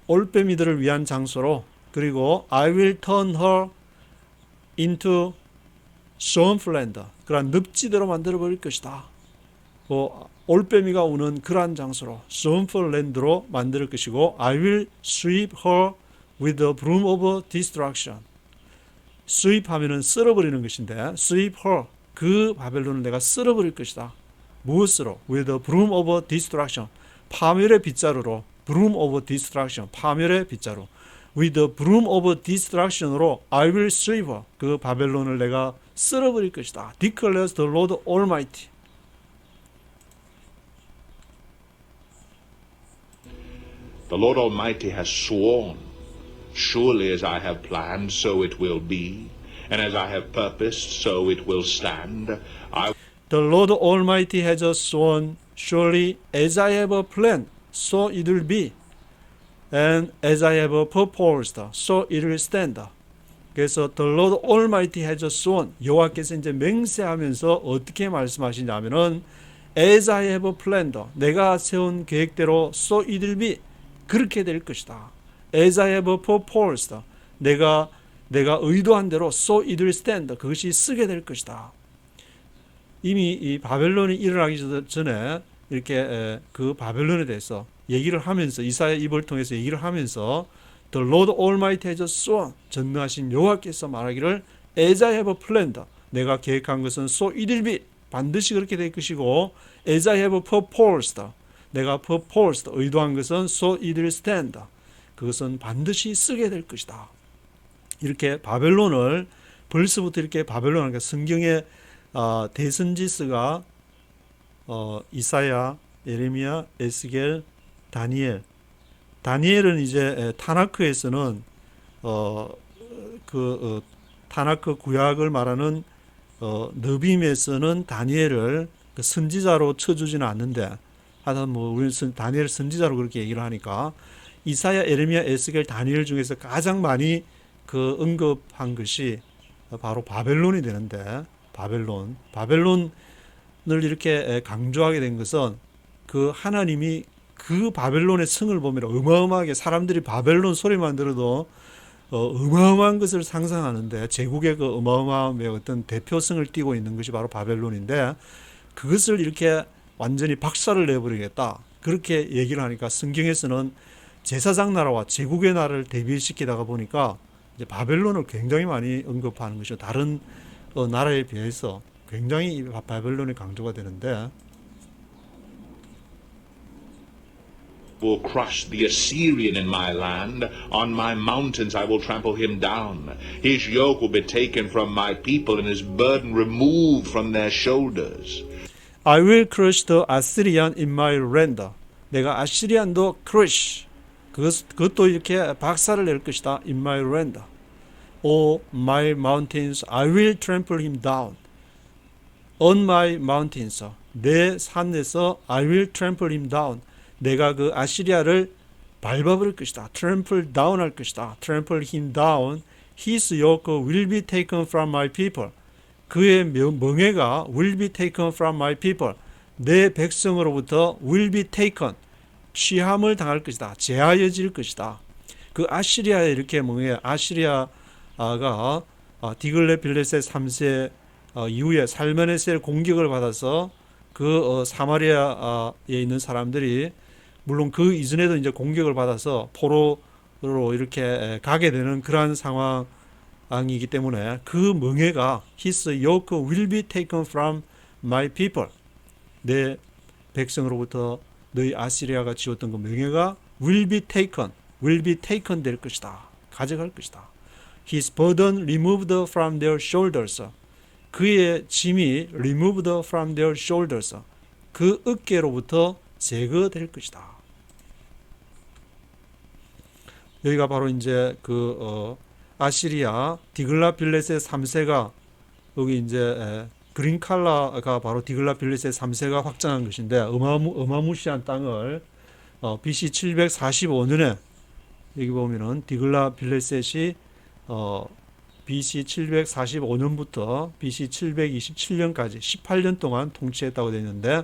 올빼미들을 위한 장소로 그리고 I will turn her into swampland. 그러한 늪지대로 만들어 버릴 것이다. 올빼미가 오는 그러한 장소로 swampland로 만들 것이고 I will sweep her with the broom of destruction. sweep 하면은 쓸어버리는 것인데 sweep her 그 바벨론을 내가 쓸어버릴 것이다. 무엇으로? with the broom of destruction. 파멸의 빗자루로 broom of destruction. 파멸의 빗자루. with the broom of destruction으로 I will sweep her. 그 바벨론을 내가 쓸어버릴 것이다. declares the Lord Almighty.
The Lord Almighty has sworn, surely as I have planned, so it will be, and as I have purposed, so it will stand.
The Lord Almighty has sworn, surely as I have planned, so it will be, and as I have purposed, so it will stand. 그래서 The Lord Almighty has sworn, 여호와께서 이제 맹세하면서 어떻게 말씀하시냐면은 as I have planned, 내가 세운 계획대로 so it will be, 그렇게 될 것이다. As I have purposed, 내가 의도한 대로 so it will stand, 그것이 쓰게 될 것이다. 이미 이 바벨론이 일어나기 전에 이렇게 그 바벨론에 대해서 얘기를 하면서 이사야 입을 통해서 얘기를 하면서 The Lord Almighty has sworn, 전능하신 여호와께서 말하기를 As I have planned, 내가 계획한 것은 so it will be, 반드시 그렇게 될 것이고 As I have purposed, 내가 purposed, 의도한 것은 so it will stand, 그것은 반드시 쓰게 될 것이다. 이렇게 바벨론을 벌써부터 이렇게 바벨론, 그러니까 성경의 대선지서가 이사야, 예레미야, 에스겔, 다니엘. 다니엘은 이제 타나크에서는 타나크 구약을 말하는 느빔에서는 다니엘을 그 선지자로 쳐주지는 않는데, 하여튼 뭐 우리는 다니엘 선지자로 그렇게 얘기를 하니까 이사야, 에레미야, 에스겔, 다니엘 중에서 가장 많이 그 언급한 것이 바로 바벨론이 되는데, 바벨론을 이렇게 강조하게 된 것은 그 하나님이 그 바벨론의 성을 보면 어마어마하게 사람들이 바벨론 소리만 들어도 어마어마한 것을 상상하는데, 제국의 그 어마어마함의 어떤 대표성을 띠고 있는 것이 바로 바벨론인데, 그것을 이렇게 완전히 박살을 내버리겠다 그렇게 얘기를 하니까 성경에서는 제사장 나라와 제국의 나라를 대비시키다가 보니까 이제 바벨론을 굉장히 많이 언급하는 것이죠. 다른 나라에 비해서 굉장히 바벨론이 강조가 되는데,
will crush the Assyrian in my land. On my mountains I will trample him down. His yoke will be taken from my people and his burden removed from their shoulders.
I will crush the Assyrian in my land. 내가 아시리안도 crush, 그것도 이렇게 박살을 낼 것이다. In my land. O my mountains, I will trample him down. On my mountains, 내 산에서 I will trample him down. 내가 그 아시리아를 밟아버릴 것이다. trample down 할 것이다. trample him down. His yoke will be taken from my people. 그의 멍에가 will be taken from my people. 내 백성으로부터 will be taken. 취함을 당할 것이다. 제하여질 것이다. 그 아시리아의 이렇게 멍에, 아시리아가 디글렛 빌레셋 3세 이후에 살메네스의 공격을 받아서 그 사마리아에 있는 사람들이 물론 그 이전에도 이제 공격을 받아서 포로로 이렇게 가게 되는 그러한 상황이기 때문에 그 멍에가 His yoke will be taken from my people. 내 백성으로부터 너희 아시리아가 지었던 그 멍에가 will be taken 될 것이다. 가져갈 것이다. His burden removed from their shoulders. 그의 짐이 removed from their shoulders. 그 어깨로부터 제거될 것이다. 여기가 바로 이제 그 아시리아 디글라 빌레셋 3세가 여기 이제 그린 칼라가 바로 디글라 빌레셋 3세가 확장한 것인데 어마무시한 땅을 BC 745년에 여기 보면은 디글라 빌레셋이 BC 745년부터 BC 727년까지 18년 동안 통치했다고 되어 있는데,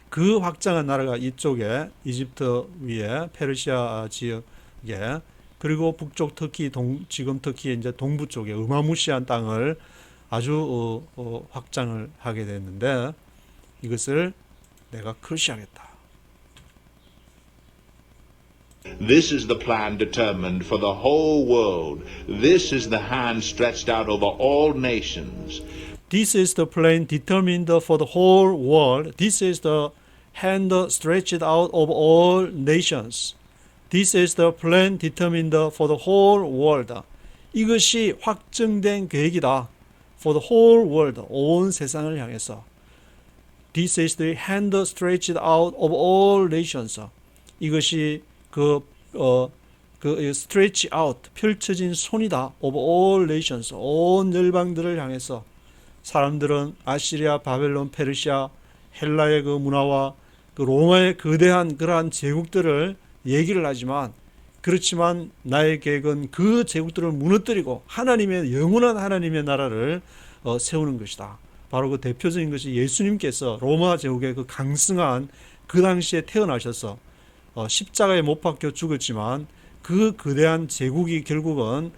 그 확장한 나라가 이쪽에 이집트 위에 페르시아 지역에, 그리고 북쪽 터키, 지금 터키의 이제 동부 쪽에 어마무시한 땅을 아주 확장을 하게 됐는데, 이것을 내가 크러시하겠다.
This is the plan determined for the whole world. This is the hand stretched out over all nations.
This is the plan determined for the whole world. This is the hand stretched out over all nations. This is the plan determined for the whole world. 이것이 확정된 계획이다. For the whole world. 온 세상을 향해서. This is the hand stretched out over all nations. 이것이 stretch out, 펼쳐진 손이다. Of all nations, 온 열방들을 향해서. 사람들은 아시리아, 바벨론, 페르시아, 헬라의 그 문화와 그 로마의 거대한 그러한 제국들을 얘기를 하지만, 그렇지만 나의 계획은 그 제국들을 무너뜨리고 하나님의 영원한 하나님의 나라를 세우는 것이다. 바로 그 대표적인 것이 예수님께서 로마 제국의 그 강성한 그 당시에 태어나셔서 십자가에 못 박혀 죽었지만 그 거대한 제국이 결국은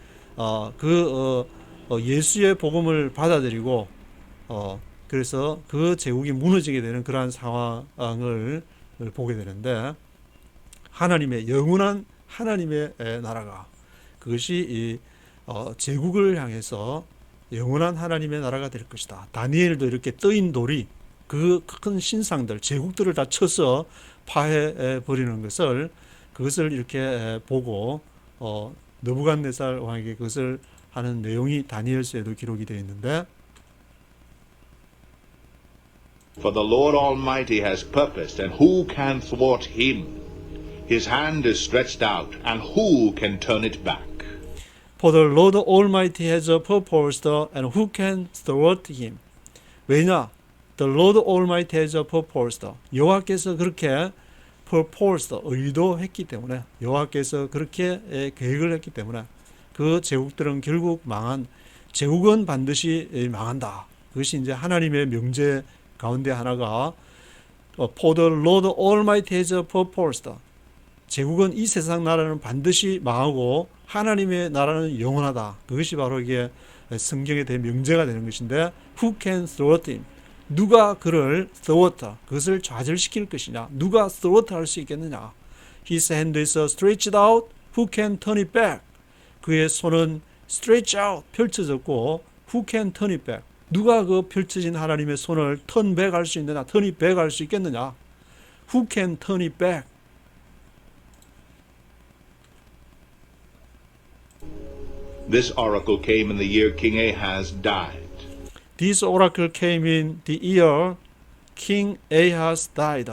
예수의 복음을 받아들이고 그래서 그 제국이 무너지게 되는 그러한 상황을 보게 되는데, 하나님의 영원한 하나님의 나라가, 그것이 이 제국을 향해서 영원한 하나님의 나라가 될 것이다. 다니엘도 이렇게 떠인 돌이 그 큰 신상들, 제국들을 다 쳐서 파해 버리는 그것을 이렇게 보고 느부갓네살 왕에게 그것을 하는 내용이 다니엘서에도 기록이 되어 있는데,
For the Lord Almighty has purposed, and who can thwart him? His hand is stretched out, and who can turn it back?
For the Lord Almighty has purposed, and who can thwart him? 왜냐? The Lord Almighty has purposed. 여호와께서 그렇게 purposed, 의도했기 때문에, 여호와께서 그렇게 계획을 했기 때문에 그 제국들은 결국 제국은 반드시 망한다. 그것이 이제 하나님의 명제 가운데 하나가 For the Lord Almighty has purposed. 제국은 이 세상 나라는 반드시 망하고 하나님의 나라는 영원하다. 그것이 바로 이게 성경에 대한 명제가 되는 것인데 Who can thwart him? 누가 그를 thwart, 그것을 좌절시킬 것이냐? 누가 thwart 할 수 있겠느냐? His hand is stretched out. Who can turn it back? 그의 손은 stretch out, 펼쳐졌고 Who can turn it back? 누가 그 펼쳐진 하나님의 손을 turn back 할 수 있느냐? turn it back 할 수 있겠느냐? Who can turn it back?
This oracle came in the year King Ahaz died.
This oracle came in the year King Ahaz died.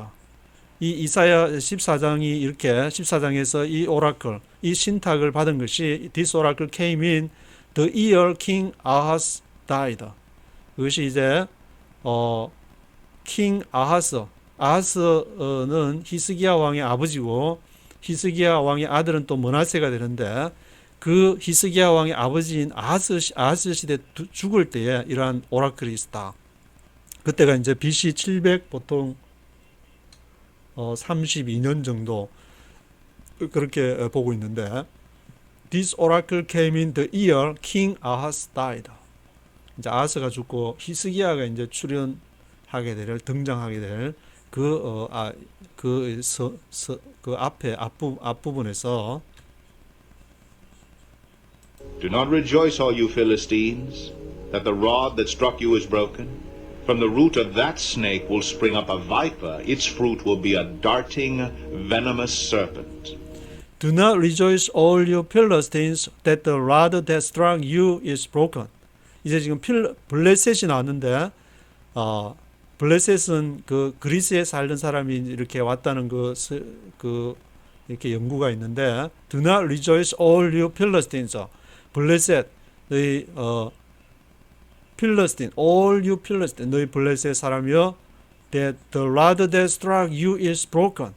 이 이사야 14장이 이렇게 14장에서 이 오라클, 이 신탁을 받은 것이 This oracle came in the year King Ahaz died. 그것이 이제 King Ahaz, 아하스는 히스기야 왕의 아버지고 히스기야 왕의 아들은 또 므낫세가 되는데 그 히스기야 왕의 아버지인 아하스 시대 죽을 때에 이러한 오라클이 있었다. 그때가 이제 BC 700 보통 32년 정도 그렇게 보고 있는데 This oracle came in the year King Ahaz died. 이제 아하스가 죽고 히스기야가 이제 등장하게 될 그 앞에 앞부분에서
Do not rejoice, all you Philistines, that the rod that struck you is broken. From the root of that snake will spring up a viper. Its fruit will be a darting, venomous serpent.
Do not rejoice, all you Philistines, that the rod that struck you is broken. 이제 지금 블레셋이 나왔는데 블레셋은 그 그리스에 살던 사람이 이렇게 왔다는 이렇게 연구가 있는데 Do not rejoice, all you Philistines. 블레셋 너희 필리스틴, all you Philistine, 너희 블레셋 사람이여, that the rod that struck you is broken.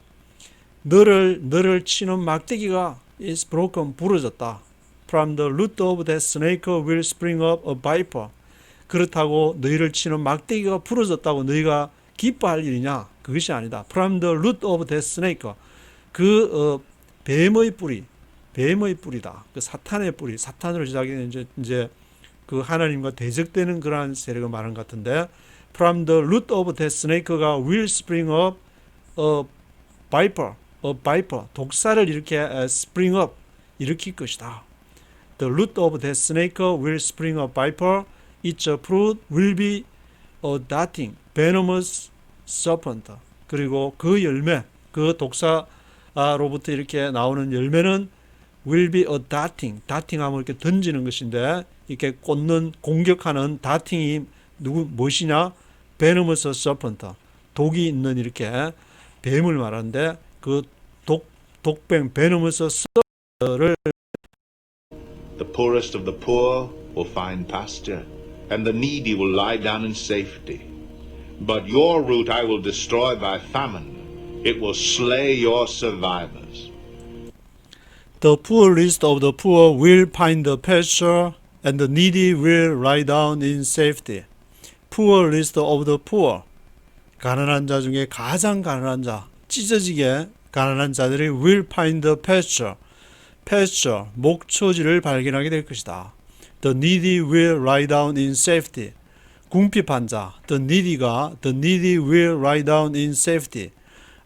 너를 치는 막대기가 is broken, 부러졌다. From the root of that snake will spring up a viper. 그렇다고 너희를 치는 막대기가 부러졌다고 너희가 기뻐할 일이냐? 그것이 아니다. From the root of that snake. 뱀의 뿌리다. 그 사탄의 뿌리, 사탄으로 시작된 이제 그 하나님과 대적되는 그러한 세력을 말하는 것 같은데, From the root of that snake가 will spring up a viper, 독사를 이렇게 spring up, 일으킬 것이다. The root of that snake will spring up viper. Its fruit will be a darting, venomous serpent. 그리고 그 열매, 그 독사로부터 이렇게 나오는 열매는 will be a darting, darting하면 이렇게 던지는 것인데, 이렇게 꽂는, 공격하는 darting이 무엇이냐? venomous serpent, 독이 있는 이렇게 뱀을 말하는데, 그 독뱀 venomous serpent를
The poorest of the poor will find pasture, and the needy will lie down in safety. But your root I will destroy by famine. It will slay your survivors.
The poorest of the poor will find the pasture, and the needy will lie down in safety. Poorest of the poor, 가난한 자 중에 가장 가난한 자, 찢어지게 가난한 자들이 will find the pasture, 목초지를 발견하게 될 것이다. The needy will lie down in safety. 궁핍한 자, the needy will lie down in safety.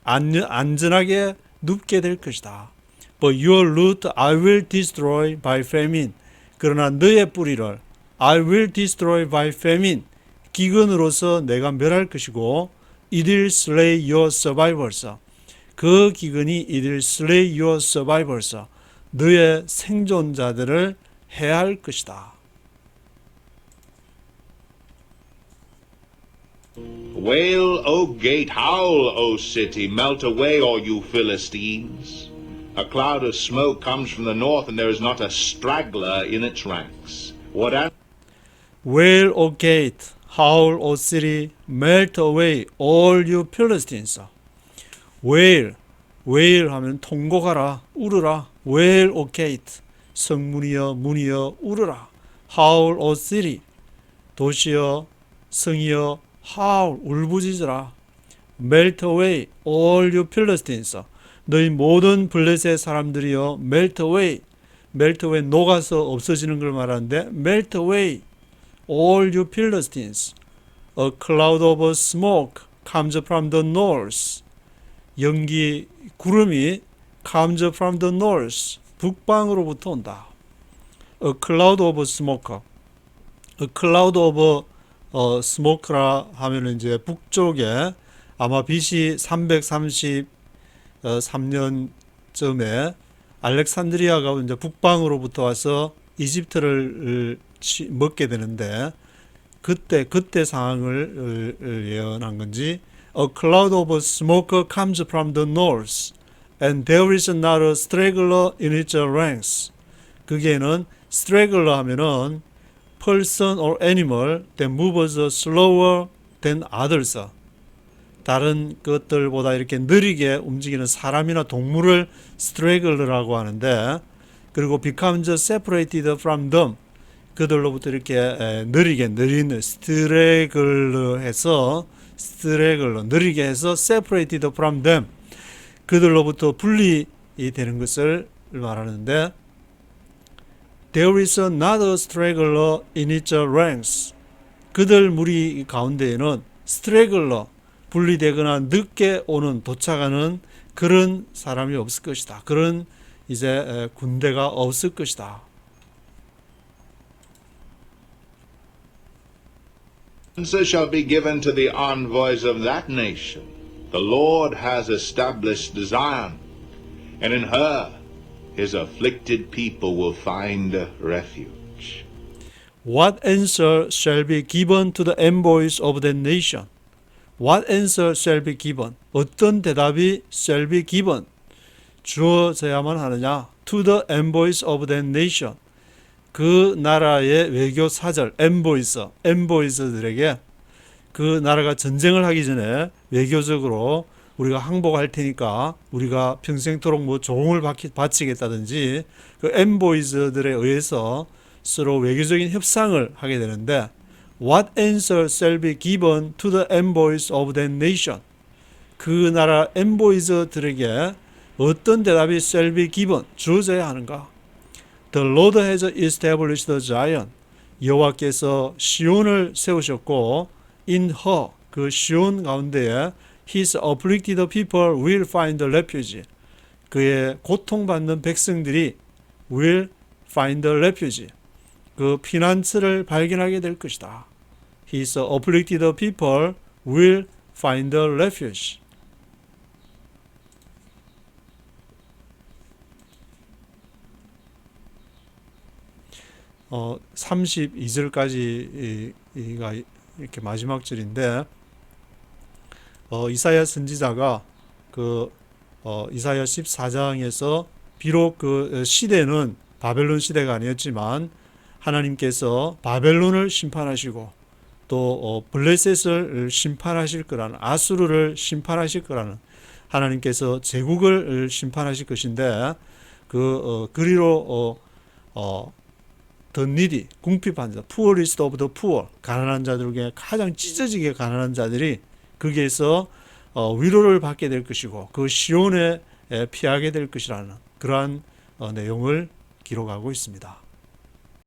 안전하게 눕게 될 것이다. But your root I will destroy by famine. 그러나 너의 뿌리를 I will destroy by famine. 기근으로서 내가 멸할 것이고, it will slay your survivors. 그 기근이 it will slay your survivors. 너의 생존자들을 해할 것이다.
Wail, O gate, howl, O city, melt away, all you Philistines. A cloud of smoke comes from the north, and there is not a straggler in its ranks. What answer
Wail, O gate, howl, O city, melt away all you Philistines. Wail, wail 하면 통곡하라, 울으라. Wail, O gate, 성문이여, 문이여, 울으라. Howl, O city, 도시여, 성이여, howl, 울부짖으라. Melt away all you Philistines. 너희 모든 블레셋 사람들이여, melt away, melt away 녹아서 없어지는 걸 말하는데, melt away all you Philistines. A cloud of smoke comes from the north. 연기, 구름이 comes from the north. 북방으로부터 온다. A cloud of smoke. A cloud of smoke라 하면 이제 북쪽에 아마 BC 333년쯤에 알렉산드리아가 이제 북방으로부터 와서 이집트를 먹게 되는데 그때 상황을 예언한 건지 A cloud of smoke comes from the north and there is not a straggler in its ranks. 거기에는 straggler 하면은 person or animal that moves slower than others. 다른 것들보다 이렇게 느리게 움직이는 사람이나 동물을 straggler라고 하는데 그리고 becomes separated from them. 그들로부터 이렇게 느리는 straggler해서 느리게 해서 separated from them. 그들로부터 분리되는 것을 말하는데 There is not a straggler in its ranks. 그들 무리 가운데에는 straggler, 분리되거나 늦게 오는 도착하는 그런 사람이 없을 것이다. 그런 이제 군대가 없을 것이다.
Answer shall be given to the envoys of that nation. The Lord has established Zion, and in her his afflicted people will find refuge.
What answer shall be given to the envoys of that nation? What answer shall be given? 어떤 대답이 shall be given? 주어져야만 하느냐? To the envoys of that nation. 그 나라의 외교 사절, envoys들에게 그 나라가 전쟁을 하기 전에 외교적으로 우리가 항복할 테니까 우리가 평생토록 뭐 조공을 바치겠다든지 그 envoys들에 의해서 서로 외교적인 협상을 하게 되는데 What answer shall be given to the envoys of that nation? 그 나라 envoys들에게 어떤 대답이 shall be given, 주어져야 하는가? The Lord has established Zion. 여호와께서 시온을 세우셨고 in her, 그 시온 가운데에 His afflicted people will find refuge. 그의 고통받는 백성들이 will find refuge. 그 피난처를 발견하게 될 것이다. His afflicted people will find refuge. 32절까지가 이렇게 마지막 절인데 이사야 선지자가 이사야 14장에서 비록 그 시대는 바벨론 시대가 아니었지만 하나님께서 바벨론을 심판하시고 또 블레셋을 심판하실 거라는 아수르를 심판하실 거라는 하나님께서 제국을 심판하실 것인데 그리로 the needy, 궁핍한 자, poorest of the poor, 가난한 자들 중에 가장 찢어지게 가난한 자들이 거기에서 위로를 받게 될 것이고 그 시온에 피하게 될 것이라는 그러한 내용을 기록하고 있습니다.